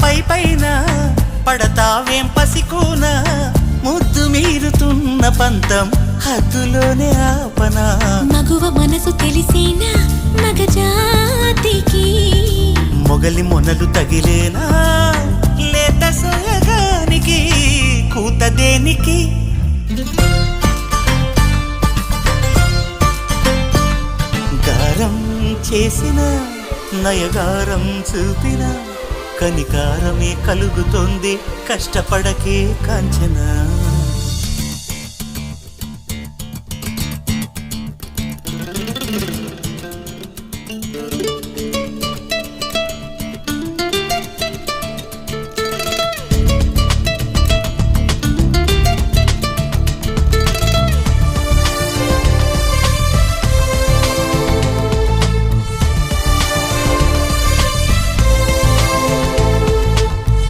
పై పైన పడతావేం పసికూన ముద్దు మీరుతున్న పంతం హద్దులోనే ఆపనా మగువ మనసు తెలిసేనా మగజాతికి మొగలి మొనలు తగిలేనా లేత సోయగానికి కూత దేనికి గారం చేసిన నయగారం చూపిన కనికారమే కలుగుతోంది కష్టపడకే కాంచనా